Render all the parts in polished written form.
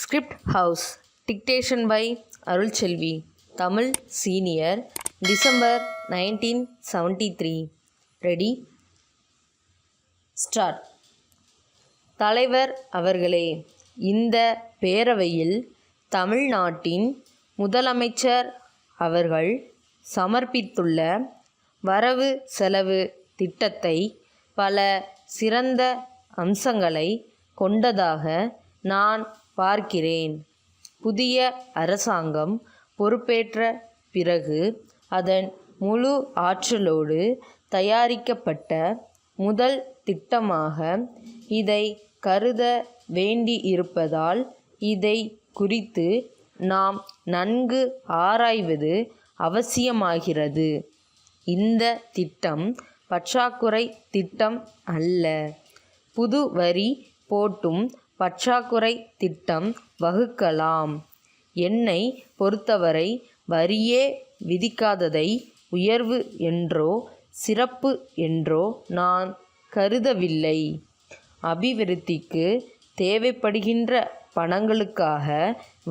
Script house dictation by Arulselvi. Tamil senior, December 1973. Ready, start. தலைவர் அவர்களே, இந்த பேரவையில் தமிழ்நாட்டின் முதலமைச்சர் அவர்கள் சமர்ப்பித்துள்ள வரவு செலவு திட்டத்தை பல சிறந்த அம்சங்களை கொண்டதாக நான் பார்க்கிறேன். புதிய அரசாங்கம் பொறுப்பேற்ற பிறகு அதன் முழு ஆற்றலோடு தயாரிக்கப்பட்ட முதல் திட்டமாக இதை கருத வேண்டியிருப்பதால் இதை குறித்து நாம் நன்கு ஆராய்வது அவசியமாகிறது. இந்த திட்டம் பற்றாக்குறை திட்டம் அல்ல. புது வரி போட்டும் பற்றாக்குறை திட்டம் வகுக்கலாம். என்னை பொறுத்தவரை வரியே விதிக்காததை உயர்வு என்றோ சிறப்பு என்றோ நான் கருதவில்லை. அபிவிருத்திக்கு தேவைப்படுகின்ற பணங்களுக்காக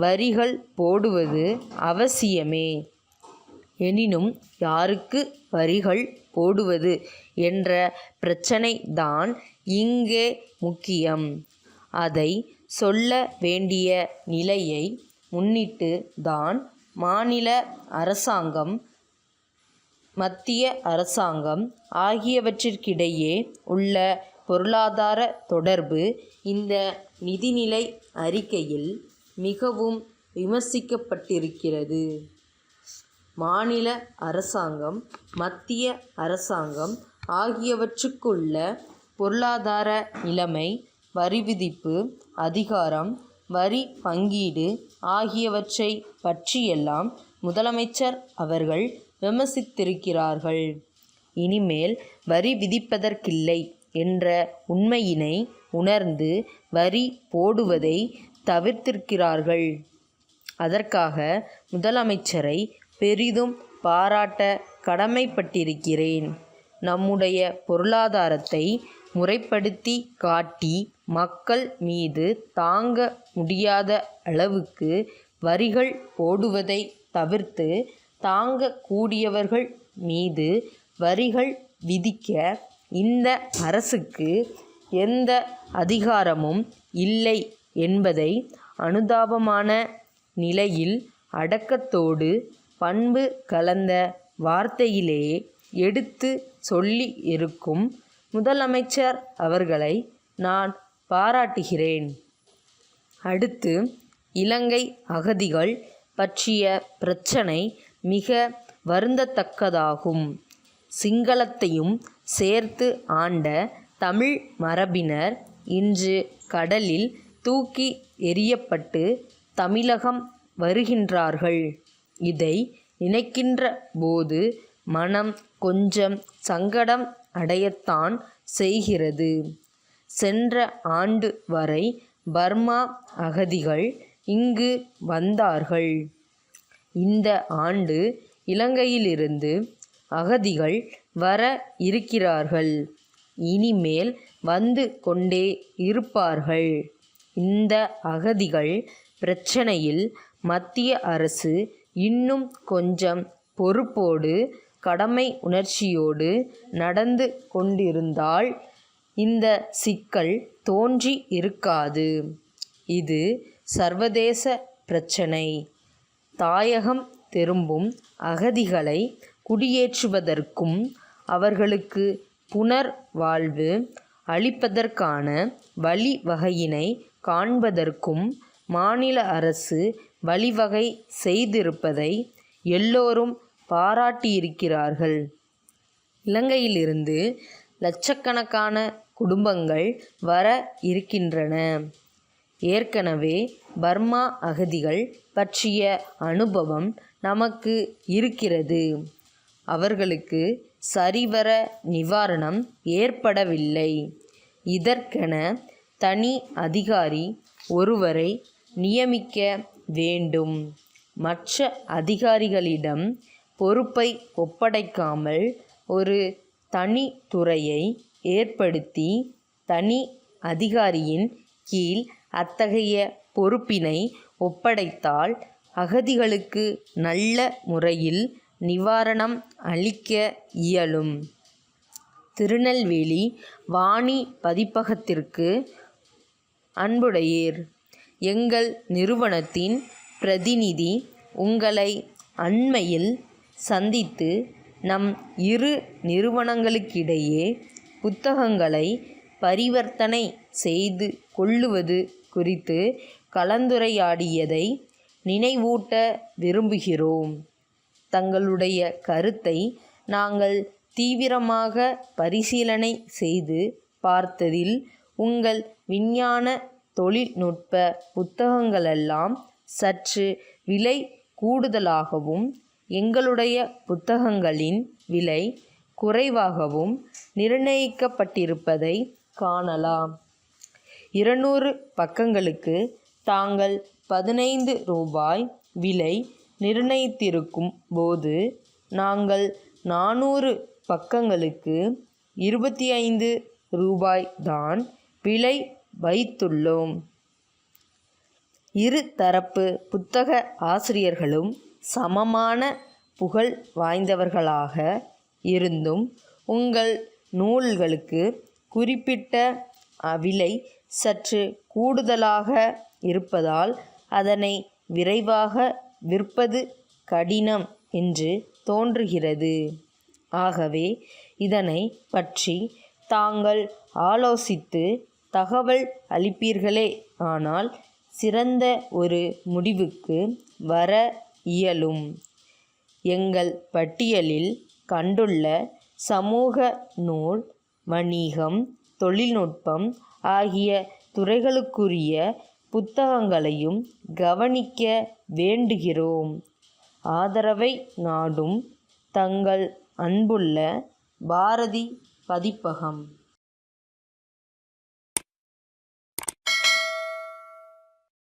வரிகள் போடுவது அவசியமே. எனினும் யாருக்கு வரிகள் போடுவது என்ற பிரச்சனை தான் இங்கே முக்கியம். அதை சொல்ல வேண்டிய நிலையை முன்னிட்டு தான் மாநில அரசாங்கம், மத்திய அரசாங்கம் ஆகியவற்றிற்கிடையே உள்ள பொருளாதார தொடர்பு இந்த நிதிநிலை அறிக்கையில் மிகவும் விமர்சிக்கப்பட்டிருக்கிறது. மாநில அரசாங்கம், மத்திய அரசாங்கம் ஆகியவற்றுக்குள்ள பொருளாதார நிலைமை, வரி விதிப்பு அதிகாரம், வரி பங்கீடு ஆகியவற்றை பற்றியெல்லாம் முதலமைச்சர் அவர்கள் விமர்சித்திருக்கிறார்கள். இனிமேல் வரி விதிப்பதற்கில்லை என்ற உண்மையினை உணர்ந்து வரி போடுவதை தவிர்த்திருக்கிறார்கள். அதற்காக முதலமைச்சரை பெரிதும் பாராட்ட கடமைப்பட்டிருக்கிறேன். நம்முடைய பொருளாதாரத்தை முறைப்படுத்தி காட்டி மக்கள் மீது தாங்க முடியாத அளவுக்கு வரிகள் போடுவதை தவிர்த்து தாங்கக்கூடியவர்கள் மீது வரிகள் விதிக்க இந்த அரசுக்கு எந்த அதிகாரமும் இல்லை என்பதை அனுதாபமான நிலையில் அடக்கத்தோடு பண்பு கலந்த வார்த்தையிலேயே எடுத்து சொல்லி இருக்கும் முதலமைச்சர் அவர்களை நான் பாராட்டுகிறேன். அடுத்து, இலங்கை அகதிகள் பற்றிய பிரச்சனை மிக வருந்தத்தக்கதாகும். சிங்களத்தையும் சேர்த்து ஆண்ட தமிழ் மரபினர் இன்று கடலில் தூக்கி எறியப்பட்டு தமிழகம் வருகின்றார்கள். இதை நினைக்கின்ற போது மனம் கொஞ்சம் சங்கடம் அடையத்தான் செய்கிறது. சென்ற ஆண்டு வரை பர்மா அகதிகள் இங்கு வந்தார்கள். இந்த ஆண்டு இலங்கையிலிருந்து அகதிகள் வர இருக்கிறார்கள். இனிமேல் வந்து கொண்டே இருப்பார்கள். இந்த அகதிகள் பிரச்சனையில் மத்திய அரசு இன்னும் கொஞ்சம் பொறுப்போடு, கடமை உணர்ச்சியோடு நடந்து கொண்டிருந்தால் இந்த சிக்கல் தோன்றி இருக்காது. இது சர்வதேச பிரச்சனை. தாயகம் திரும்பும் அகதிகளை குடியேற்றுவதற்கும் அவர்களுக்கு புனர் வாழ்வு அளிப்பதற்கான வழிவகையினை காண்பதற்கும் மாநில அரசு வழிவகை செய்திருப்பதை எல்லோரும் பாராட்டியிருக்கிறார்கள். இலங்கையிலிருந்து லட்சக்கணக்கான குடும்பங்கள் வர இருக்கின்றன. ஏற்கனவே பர்மா அகதிகள் பற்றிய அனுபவம் நமக்கு இருக்கிறது. அவர்களுக்கு சரிவர நிவாரணம் ஏற்படவில்லை. இதற்கென தனி அதிகாரி ஒருவரை நியமிக்க வேண்டும். மற்ற அதிகாரிகளிடம் பொறுப்பை ஒப்படைக்காமல் ஒரு தனி துறையை ஏற்படுத்தி தனி அதிகாரியின் கீழ் அத்தகைய பொறுப்பினை ஒப்படைத்தால் அகதிகளுக்கு நல்ல முறையில் நிவாரணம் அளிக்க இயலும். திருநெல்வேலி வாணி பதிப்பகத்திற்கு அன்புடையீர். எங்கள் நிறுவனத்தின் பிரதிநிதி உங்களை அண்மையில் சந்தித்து நம் இரு நிறுவனங்களுக்கிடையே புத்தகங்களை பரிவர்த்தனை செய்து கொள்ளுவது குறித்து கலந்துரையாடியதை நினைவூட்ட விரும்புகிறோம். தங்களுடைய கருத்தை நாங்கள் தீவிரமாக பரிசீலனை செய்து பார்த்ததில் உங்கள் விஞ்ஞான தொழில்நுட்ப புத்தகங்களெல்லாம் சற்று விலை கூடுதலாகவும் எங்களுடைய புத்தகங்களின் விலை குறைவாகவும் நிர்ணயிக்கப்பட்டிருப்பதை காணலாம். 200 பக்கங்களுக்கு தாங்கள் 15 ரூபாய் விலை நிர்ணயித்திருக்கும் போது நாங்கள் 400 பக்கங்களுக்கு 25 ரூபாய் தான் விலை வைத்துள்ளோம். இரு தரப்பு புத்தக ஆசிரியர்களும் சமமான புகழ் வாய்ந்தவர்களாக இருந்தும் உங்கள் நூல்களுக்கு குறிப்பிட்ட விலை சற்று கூடுதலாக இருப்பதால் அதனை விரைவாக விற்பது கடினம் என்று தோன்றுகிறது. ஆகவே இதனை பற்றி தாங்கள் ஆலோசித்து தகவல் அளிப்பீர்களே ஆனால் சிறந்த ஒரு முடிவுக்கு வர இயலும். எங்கள் பட்டியலில் கண்டுள்ள சமூக நூல், வணிகம், தொழில்நுட்பம் ஆகிய துறைகளுக்குரிய புத்தகங்களையும் கவனிக்க வேண்டுகிறோம். ஆதரவை நாடும் தங்கள் அன்புள்ள பாரதி பதிப்பகம்.